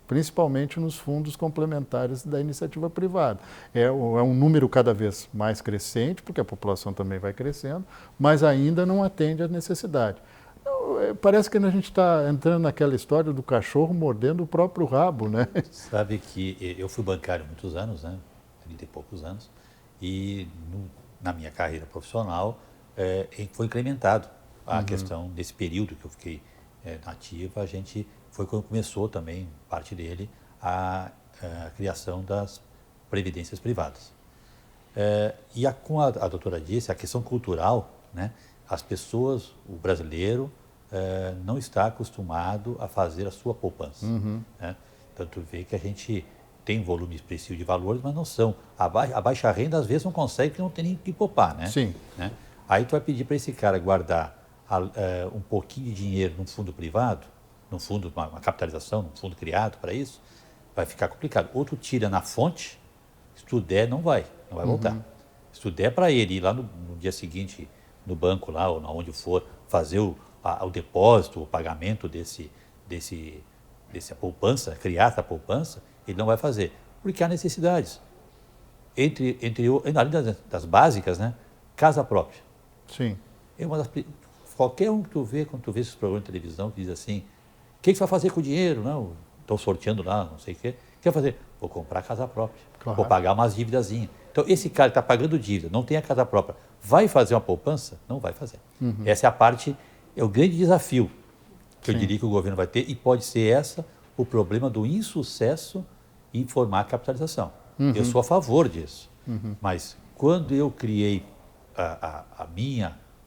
principalmente nos fundos complementares da iniciativa privada. É um número cada vez mais crescente, porque a população também vai crescendo, mas ainda não atende à necessidade. Parece que a gente está entrando naquela história do cachorro mordendo o próprio rabo, né? Sabe que eu fui bancário há muitos anos, né? 30 e poucos anos, e na minha carreira profissional foi incrementado a questão desse período que eu fiquei na ativa, a gente foi quando começou também, parte dele, a criação das previdências privadas. Como a doutora disse, a questão cultural, né, as pessoas, o brasileiro, não está acostumado a fazer a sua poupança. Né? Tanto vê que a gente tem volume expressivo de valores, mas não são. A baixa renda, às vezes, não consegue, porque não tem nem que poupar. Né? Sim. Né? Aí tu vai pedir para esse cara guardar um pouquinho de dinheiro num fundo privado, num fundo, uma capitalização, num fundo criado para isso, vai ficar complicado. Outro tira na fonte, se tu der, não vai voltar. Se tu der para ele ir lá no dia seguinte, no banco lá, ou onde for, fazer o depósito, o pagamento dessa poupança, criar essa poupança, ele não vai fazer, porque há necessidades. Além das básicas, né? Casa própria. Sim. Qualquer um que tu vê, quando tu vê esses programas de televisão, que diz assim, o que você vai fazer com o dinheiro? Não, estão sorteando lá, não sei o quê. O que vai fazer? Vou comprar casa própria. Claro. Vou pagar umas dívidazinhas. Então, esse cara que está pagando dívida, não tem a casa própria, vai fazer uma poupança? Não vai fazer. Essa é a parte, é o grande desafio que eu diria que o governo vai ter, e pode ser o problema do insucesso em formar a capitalização. Eu sou a favor disso. Mas quando eu criei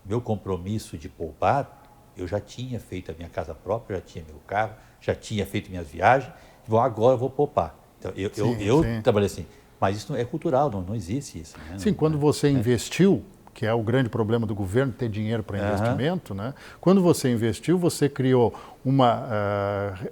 meu compromisso de poupar, eu já tinha feito a minha casa própria, já tinha meu carro, já tinha feito minhas viagens, agora eu vou poupar. Então, eu trabalhei assim, mas isso não é cultural, não existe isso. Né? Sim, quando você investiu, que é o grande problema do governo, ter dinheiro para investimento, né? Quando você investiu, você criou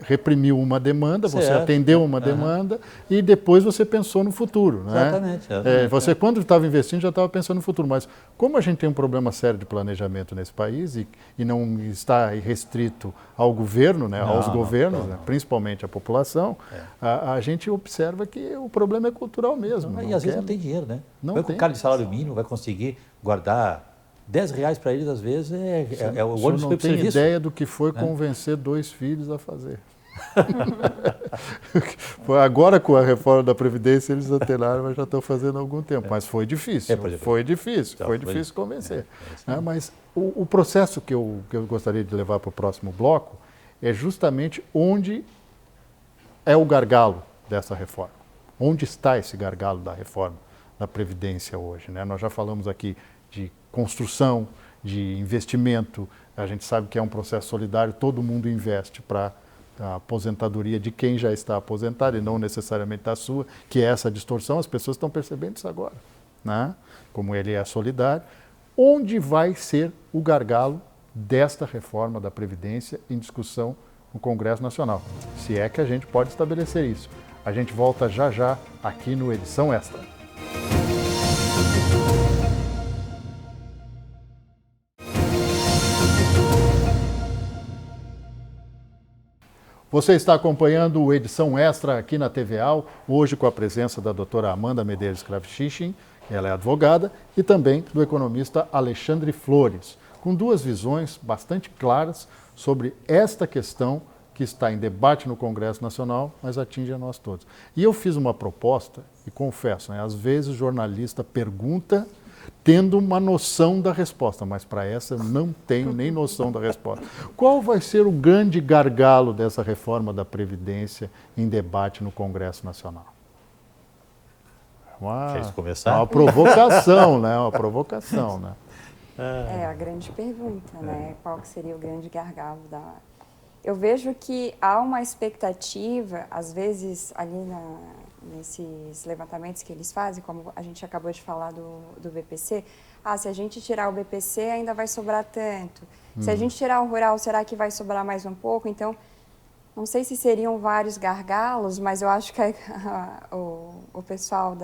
reprimiu uma demanda, você atendeu uma demanda e depois você pensou no futuro. Né? Exatamente. Você, quando estava investindo, já estava pensando no futuro. Mas como a gente tem um problema sério de planejamento nesse país e não está restrito ao governo, né, aos governos, né, principalmente à população, a gente observa que o problema é cultural mesmo. E às vezes não tem dinheiro, né? Não tem. O cara de salário mínimo vai conseguir guardar R$10 para eles, às vezes, é o ônibus não tem serviço. Ideia do que foi convencer 2 filhos a fazer. Agora, com a reforma da Previdência, eles antenaram, mas já estão fazendo há algum tempo. Mas foi difícil, foi difícil convencer. Mas o processo que eu gostaria de levar para o próximo bloco é justamente onde é o gargalo dessa reforma. Onde está esse gargalo da reforma da Previdência hoje? Né? Nós já falamos aqui de construção, de investimento. A gente sabe que é um processo solidário, todo mundo investe para a aposentadoria de quem já está aposentado e não necessariamente a sua, que é essa distorção. As pessoas estão percebendo isso agora, né? Como ele é solidário. Onde vai ser o gargalo desta reforma da Previdência em discussão no Congresso Nacional? Se é que a gente pode estabelecer isso. A gente volta já aqui no Edição Extra. Você está acompanhando o Edição Extra aqui na TVA, hoje com a presença da doutora Amanda Medeiros Kravchichin, ela é advogada, e também do economista Alexandre Flores, com duas visões bastante claras sobre esta questão que está em debate no Congresso Nacional, mas atinge a nós todos. E eu fiz uma proposta, e confesso, às vezes o jornalista pergunta tendo uma noção da resposta, mas para essa eu não tenho nem noção da resposta. Qual vai ser o grande gargalo dessa reforma da Previdência em debate no Congresso Nacional? Quer começar? Uma provocação, né? Uma provocação, né? É a grande pergunta, né? Qual que seria o grande gargalo da... Eu vejo que há uma expectativa, às vezes, ali nesses levantamentos que eles fazem, como a gente acabou de falar do BPC, se a gente tirar o BPC ainda vai sobrar tanto. Se a gente tirar o rural, será que vai sobrar mais um pouco? Então, não sei se seriam vários gargalos, mas eu acho que o pessoal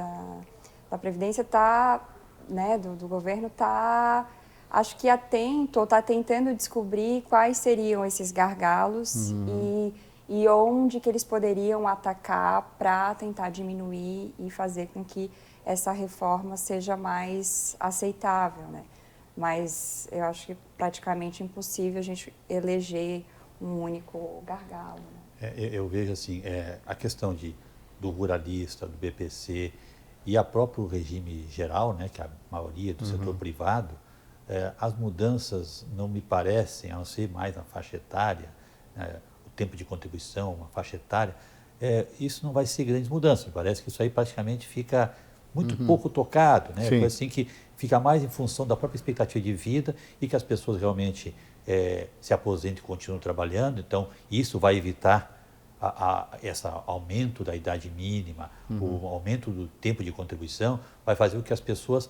da Previdência está, né, do governo está, acho que atento, está tentando descobrir quais seriam esses gargalos e onde que eles poderiam atacar para tentar diminuir e fazer com que essa reforma seja mais aceitável, né? Mas eu acho que praticamente impossível a gente eleger um único gargalo. Né? Eu vejo assim, a questão do ruralista, do BPC e a próprio regime geral, né, que é a maioria do setor privado, as mudanças não me parecem, a não ser mais na faixa etária, o tempo de contribuição, uma faixa etária, isso não vai ser grandes mudanças. Me parece que isso aí praticamente fica muito pouco tocado, né? Coisa assim que fica mais em função da própria expectativa de vida e que as pessoas realmente se aposentem e continuem trabalhando. Então, isso vai evitar esse aumento da idade mínima, o aumento do tempo de contribuição, vai fazer com que as pessoas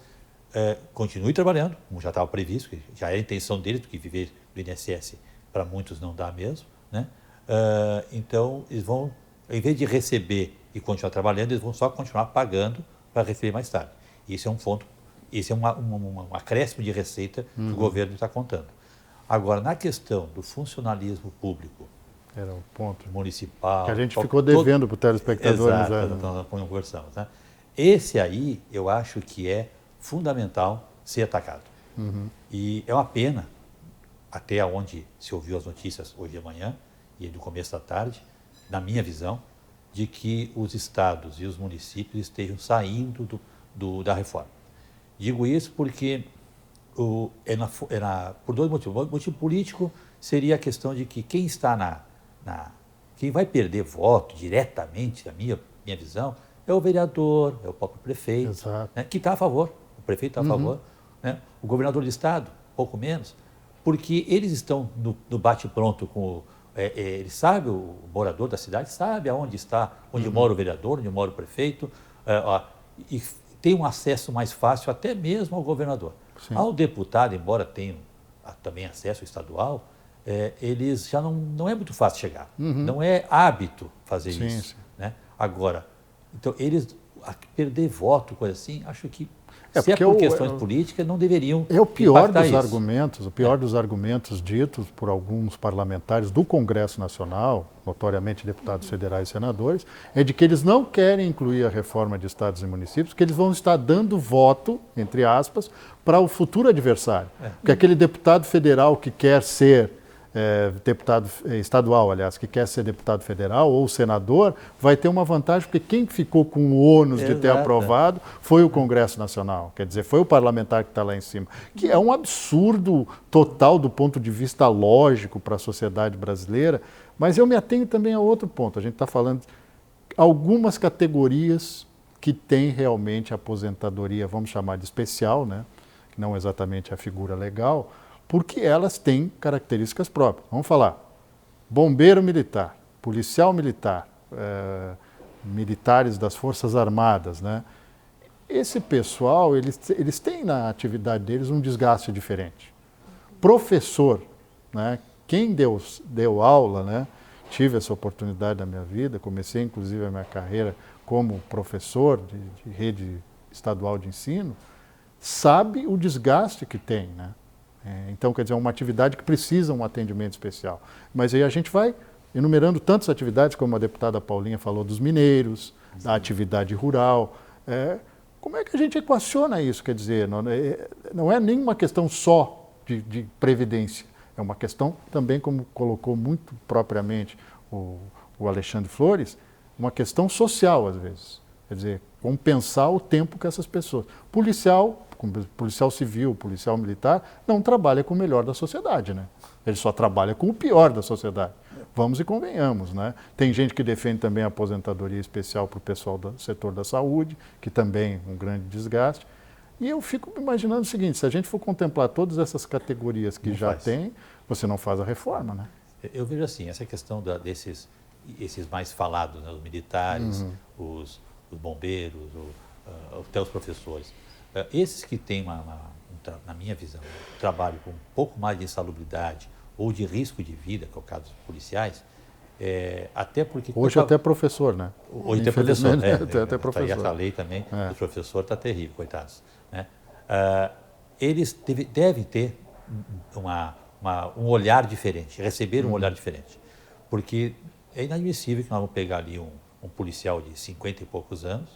continuem trabalhando, como já estava previsto, que já é a intenção deles, porque viver do INSS para muitos não dá mesmo, né? Então, eles vão, em vez de receber e continuar trabalhando, eles vão só continuar pagando para receber mais tarde. Isso é um ponto, esse é um acréscimo de receita que o governo está contando. Agora, na questão do funcionalismo público, era o ponto municipal, que a gente ficou devendo para o telespectador. Exato, conversamos, né? Esse aí, eu acho que é fundamental ser atacado. E é uma pena, até onde se ouviu as notícias hoje de manhã e no começo da tarde, na minha visão, de que os estados e os municípios estejam saindo da reforma. Digo isso porque por dois motivos. O motivo político seria a questão de que quem está quem vai perder voto diretamente, na minha visão, é o vereador, é o próprio prefeito, né, que está a favor. O prefeito está a favor, né? O governador do estado, pouco menos, porque eles estão no bate-pronto com ele sabe, o morador da cidade sabe aonde está, onde mora o vereador, onde mora o prefeito, e tem um acesso mais fácil até mesmo ao governador. Sim. Ao deputado, embora tenham também acesso estadual, eles já não é muito fácil chegar. Não é hábito fazer isso. Sim. Né? Agora, então, eles perder voto, coisa assim, acho que se é por questões políticas, não deveriam o pior dos isso. argumentos, o pior dos argumentos ditos por alguns parlamentares do Congresso Nacional, notoriamente deputados federais e senadores, é de que eles não querem incluir a reforma de estados e municípios, que eles vão estar dando voto, entre aspas, para o futuro adversário. Porque aquele deputado federal que quer ser deputado estadual, aliás, que quer ser deputado federal ou senador, vai ter uma vantagem, porque quem ficou com o ônus de ter aprovado foi o Congresso Nacional, quer dizer, foi o parlamentar que está lá em cima, que é um absurdo total do ponto de vista lógico para a sociedade brasileira, mas eu me atenho também a outro ponto, a gente está falando de algumas categorias que têm realmente aposentadoria, vamos chamar de especial, né? Não exatamente a figura legal, porque elas têm características próprias. Vamos falar, bombeiro militar, policial militar, militares das Forças Armadas, né? Esse pessoal, eles têm na atividade deles um desgaste diferente. Professor, né? Quem deu aula, né? Tive essa oportunidade na minha vida, comecei inclusive a minha carreira como professor de rede estadual de ensino, sabe o desgaste que tem, né? Então, quer dizer, é uma atividade que precisa um atendimento especial. Mas aí a gente vai enumerando tantas atividades, como a deputada Paulinha falou, dos mineiros, da atividade rural. Como é que a gente equaciona isso? Quer dizer, não é nenhuma questão só de previdência, é uma questão também, como colocou muito propriamente o Alexandre Flores, uma questão social, às vezes. Quer dizer, compensar o tempo que essas pessoas... Policial civil, policial militar, não trabalha com o melhor da sociedade, né? Ele só trabalha com o pior da sociedade. Vamos e convenhamos, né? Tem gente que defende também a aposentadoria especial para o pessoal do setor da saúde, que também é um grande desgaste. E eu fico imaginando o seguinte, se a gente for contemplar todas essas categorias que já tem, você não faz a reforma, né? Eu vejo assim, essa questão esses mais falados, né, os militares, os bombeiros, até os professores. Esses que têm, na minha visão, um trabalho com um pouco mais de insalubridade ou de risco de vida, que é o caso dos policiais, até porque... Hoje até professor, né? Hoje até professor, até professor. E essa lei também, o professor está terrível, coitados. Né? Eles devem ter um olhar diferente, receber um olhar diferente. Porque é inadmissível que nós vamos pegar ali um policial de 50 e poucos anos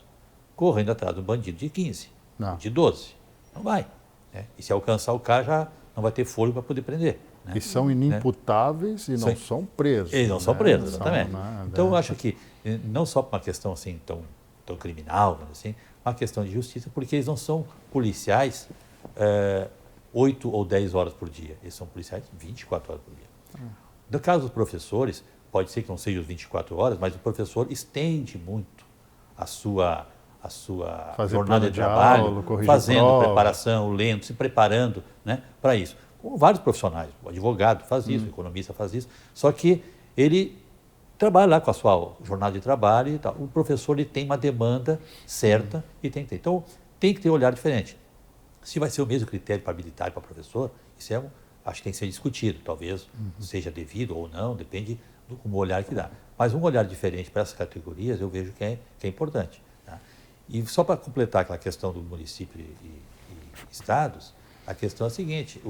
correndo atrás de um bandido de 15, de 12. Não vai. Né? E se alcançar o cara, já não vai ter fôlego para poder prender. Né? E são inimputáveis e não são presos. Eles não são presos, exatamente. Então, eu acho que, não só por uma questão assim tão criminal, mas assim, uma questão de justiça, porque eles não são policiais 8 ou 10 horas por dia. Eles são policiais 24 horas por dia. No caso dos professores, pode ser que não seja os 24 horas, mas o professor estende muito a sua jornada de trabalho, fazendo preparação, lendo, se preparando, né, para isso. Como vários profissionais, o advogado faz isso, o economista faz isso, só que ele trabalha lá com a sua jornada de trabalho e tal. O professor ele tem uma demanda certa e tem que ter. Então, tem que ter um olhar diferente. Se vai ser o mesmo critério para habilitar para professor, isso acho que tem que ser discutido. Talvez seja devido ou não, depende do olhar que dá. Mas um olhar diferente para essas categorias eu vejo que é importante. Tá? E só para completar aquela questão do município e estados, a questão é a seguinte,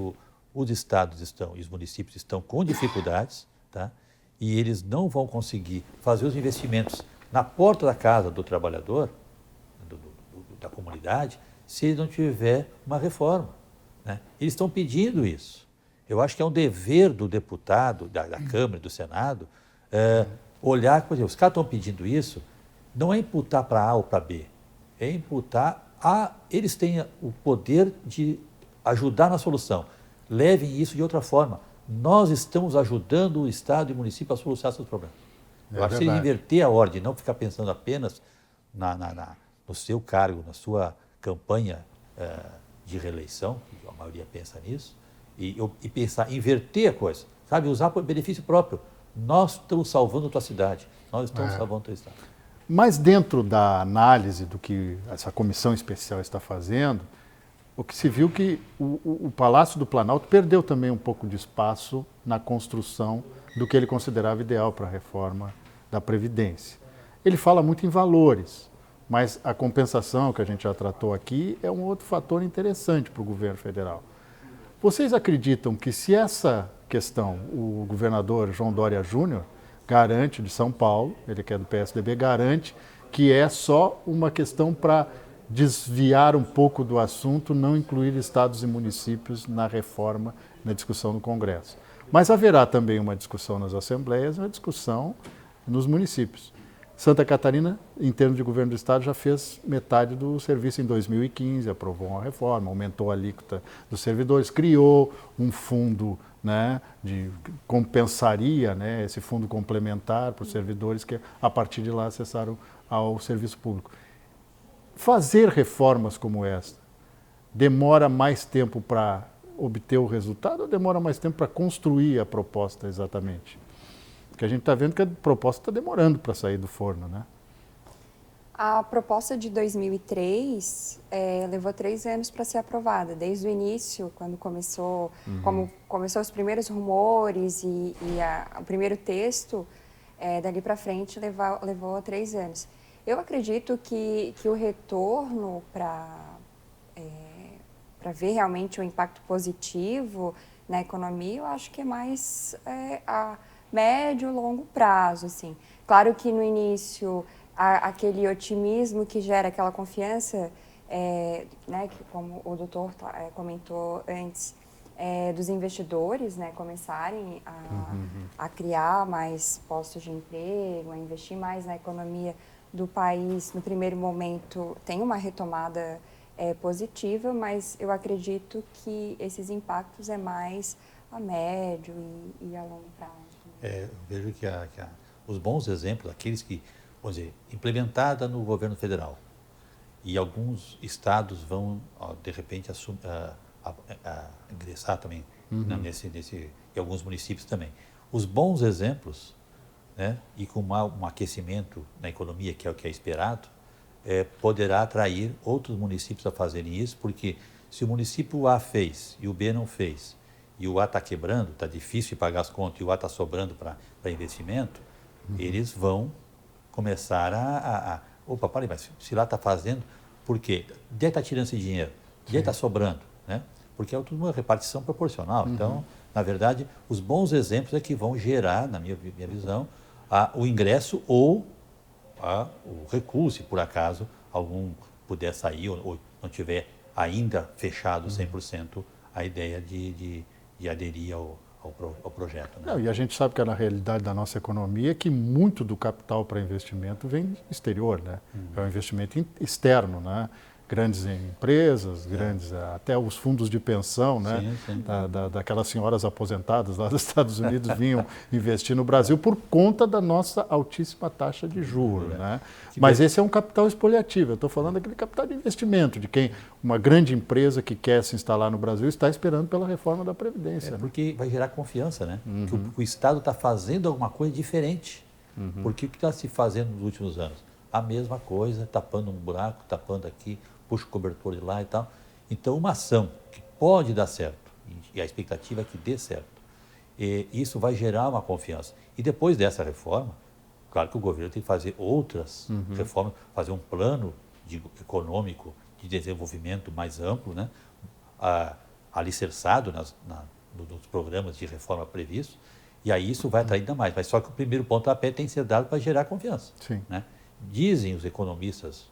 os estados e os municípios estão com dificuldades, tá? E eles não vão conseguir fazer os investimentos na porta da casa do trabalhador, da comunidade, se ele não tiver uma reforma. Né? Eles estão pedindo isso. Eu acho que é um dever do deputado, da Câmara e do Senado, olhar, por exemplo, os caras estão pedindo isso, não é imputar para A ou para B, é imputar eles têm o poder de ajudar na solução. Levem isso de outra forma. Nós estamos ajudando o Estado e o município a solucionar seus problemas. Eu acho que se inverter a ordem, não ficar pensando apenas no seu cargo, na sua campanha de reeleição, a maioria pensa nisso, e pensar, inverter a coisa, sabe? Usar para benefício próprio. Nós estamos salvando a tua cidade, nós estamos salvando o teu Estado. Mas dentro da análise do que essa comissão especial está fazendo, o que se viu que o Palácio do Planalto perdeu também um pouco de espaço na construção do que ele considerava ideal para a reforma da Previdência. Ele fala muito em valores, mas a compensação que a gente já tratou aqui é um outro fator interessante para o governo federal. Vocês acreditam que se essa questão, o governador João Dória Júnior garante, de São Paulo, ele que é do PSDB, garante que é só uma questão para desviar um pouco do assunto, não incluir estados e municípios na reforma, na discussão no Congresso. Mas haverá também uma discussão nas assembleias, uma discussão nos municípios. Santa Catarina, em termos de governo do estado, já fez metade do serviço em 2015, aprovou uma reforma, aumentou a alíquota dos servidores, criou um fundo, né, compensaria, né, esse fundo complementar para os servidores que a partir de lá acessaram ao serviço público. Fazer reformas como esta demora mais tempo para obter o resultado ou demora mais tempo para construir a proposta exatamente? Porque a gente está vendo que a proposta está demorando para sair do forno, né? A proposta de 2003 levou 3 anos para ser aprovada. Desde o início, quando começou os primeiros rumores e o primeiro texto, dali para frente levou 3 anos. Eu acredito que o retorno para ver realmente o impacto positivo na economia, eu acho que é mais a médio e longo prazo, assim. Claro que no início aquele otimismo que gera aquela confiança né, que como o doutor comentou antes, dos investidores, né, começarem a criar mais postos de emprego, a investir mais na economia do país. No primeiro momento tem uma retomada positiva, mas eu acredito que esses impactos é mais a médio e a longo prazo. Eu vejo que os bons exemplos, aqueles que, vamos dizer, implementada no governo federal, e alguns estados vão, de repente, ingressar também e alguns municípios também. Os bons exemplos, né, e com um aquecimento na economia, que é o que é esperado, poderá atrair outros municípios a fazerem isso, porque se o município A fez e o B não fez, e o A está quebrando, está difícil de pagar as contas, e o A está sobrando para investimento, eles vão começar opa, peraí, mas se lá está fazendo, por quê? De está tirando esse dinheiro? De está sobrando? Né? Porque é tudo uma repartição proporcional. Então, na verdade, os bons exemplos é que vão gerar, na minha visão, o ingresso ou o recuo, se por acaso algum puder sair ou não tiver ainda fechado 100% a ideia de aderir ao projeto. Né? Não, e a gente sabe que na realidade da nossa economia que muito do capital para investimento vem do exterior, né? É um investimento externo, né? Grandes empresas, até os fundos de pensão, né? Sim. Daquelas senhoras aposentadas lá dos Estados Unidos vinham investir no Brasil por conta da nossa altíssima taxa de juros, né? Mas esse é um capital espoliativo. Eu estou falando daquele capital de investimento, de quem uma grande empresa que quer se instalar no Brasil está esperando pela reforma da Previdência. Porque vai gerar confiança, né? Que o Estado está fazendo alguma coisa diferente. Porque o que está se fazendo nos últimos anos? A mesma coisa, tapando um buraco, tapando aqui, puxa o cobertor de lá e tal. Então, uma ação que pode dar certo, e a expectativa é que dê certo, isso vai gerar uma confiança. E depois dessa reforma, claro que o governo tem que fazer outras reformas, fazer um plano econômico de desenvolvimento mais amplo, né? Alicerçado nos programas de reforma previstos, e aí isso vai atrair ainda mais. Mas só que o primeiro pontapé tem que ser dado para gerar confiança. Sim. Né? Dizem os economistas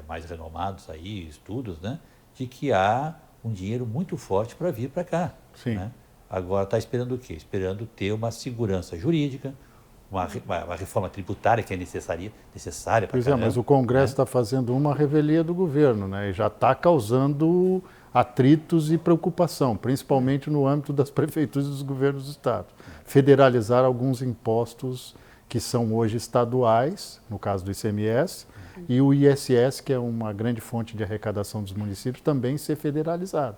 mais renomados aí, estudos, né, de que há um dinheiro muito forte para vir para cá. Sim. Né? Agora está esperando o quê? Esperando ter uma segurança jurídica, uma reforma tributária que é necessária para Pois é, mas o Congresso está fazendo uma revelia do governo, né, e já está causando atritos e preocupação, principalmente no âmbito das prefeituras e dos governos do Estado. Federalizar alguns impostos que são hoje estaduais, no caso do ICMS, e o ISS, que é uma grande fonte de arrecadação dos municípios, também ser federalizado.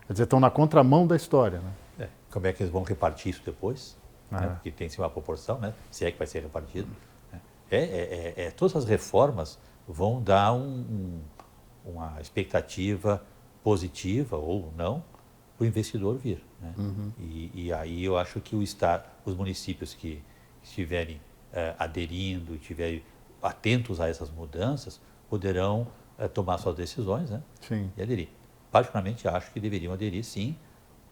Quer dizer, estão na contramão da história. Né? Como é que eles vão repartir isso depois? Né? Porque tem-se uma proporção, né? Se é que vai ser repartido. Né? Todas as reformas vão dar uma expectativa positiva ou não para o investidor vir. Né? E aí eu acho que os municípios que estiverem aderindo, estiverem atentos a essas mudanças, poderão tomar suas decisões, né? Sim. E aderir. Particularmente acho que deveriam aderir sim,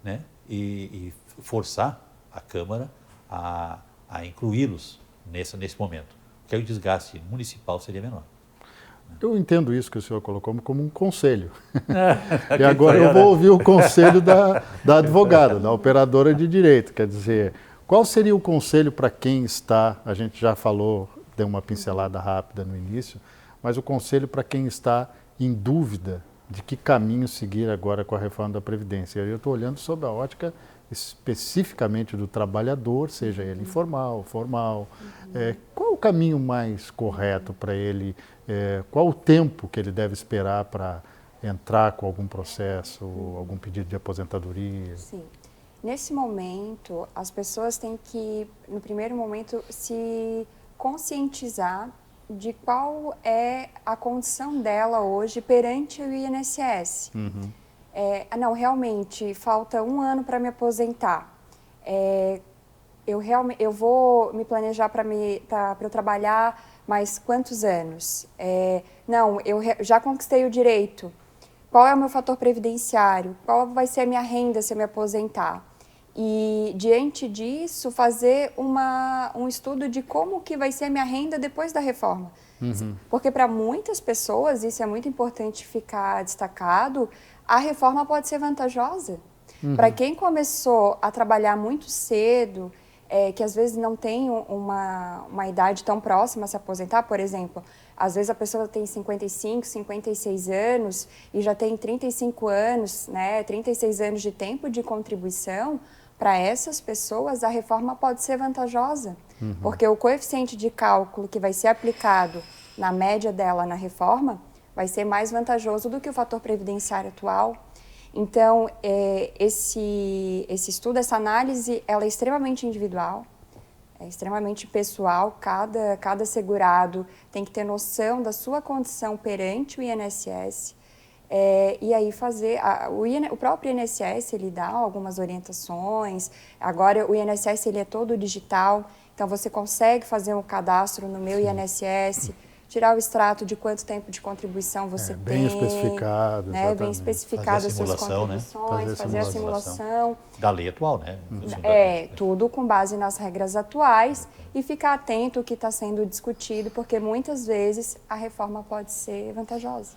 né? E forçar a Câmara a incluí-los nesse momento, porque aí o desgaste municipal seria menor. Eu entendo isso que o senhor colocou como um conselho. E agora eu vou ouvir o conselho da advogada, da operadora de direito. Quer dizer, qual seria o conselho para quem está, a gente já falou, deu uma pincelada rápida no início, mas o conselho para quem está em dúvida de que caminho seguir agora com a reforma da Previdência. Eu estou olhando sob a ótica especificamente do trabalhador, seja ele informal, formal. Qual o caminho mais correto para ele? Qual o tempo que ele deve esperar para entrar com algum processo, algum pedido de aposentadoria? Sim. Nesse momento, as pessoas têm que, no primeiro momento, se conscientizar de qual é a condição dela hoje perante o INSS. Não, realmente, falta 1 ano para me aposentar. Eu vou me planejar para eu trabalhar mais quantos anos? Não, eu já conquistei o direito. Qual é o meu fator previdenciário? Qual vai ser a minha renda se eu me aposentar? E, diante disso, fazer um estudo de como que vai ser a minha renda depois da reforma. Porque para muitas pessoas, isso é muito importante ficar destacado, a reforma pode ser vantajosa. Para quem começou a trabalhar muito cedo, que às vezes não tem uma idade tão próxima a se aposentar, por exemplo, às vezes a pessoa tem 55, 56 anos e já tem 35 anos, né, 36 anos de tempo de contribuição, para essas pessoas a reforma pode ser vantajosa, porque o coeficiente de cálculo que vai ser aplicado na média dela na reforma vai ser mais vantajoso do que o fator previdenciário atual. Então, esse estudo, essa análise, ela é extremamente individual, é extremamente pessoal. Cada segurado tem que ter noção da sua condição perante o INSS. E aí o próprio INSS, ele dá algumas orientações. Agora, o INSS, ele é todo digital, então você consegue fazer um cadastro no Meu INSS, tirar o extrato de quanto tempo de contribuição você tem. Bem especificado, né? Bem especificado as suas contribuições, fazer a simulação. Da lei atual, né? Tudo com base nas regras atuais e ficar atento ao que está sendo discutido, porque muitas vezes a reforma pode ser vantajosa.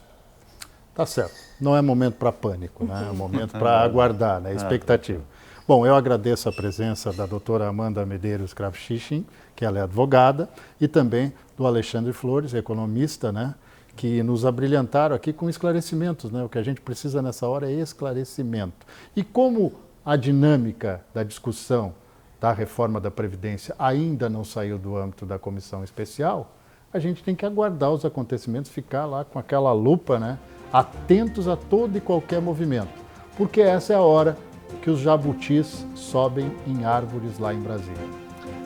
Tá certo. Não é momento para pânico, né? É momento para aguardar, né? Expectativa. Bom, eu agradeço a presença da doutora Amanda Medeiros Kravchichin, que ela é advogada, e também do Alexandre Flores, economista, né? Que nos abrilhantaram aqui com esclarecimentos, né? O que a gente precisa nessa hora é esclarecimento. E como a dinâmica da discussão da reforma da Previdência ainda não saiu do âmbito da comissão especial, a gente tem que aguardar os acontecimentos, ficar lá com aquela lupa, né? Atentos a todo e qualquer movimento, porque essa é a hora que os jabutis sobem em árvores lá em Brasília.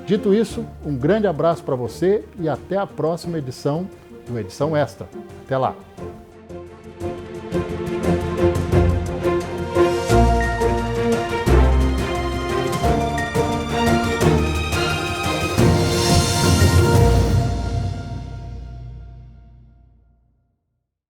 Dito isso, um grande abraço para você e até a próxima edição do Edição Extra. Até lá!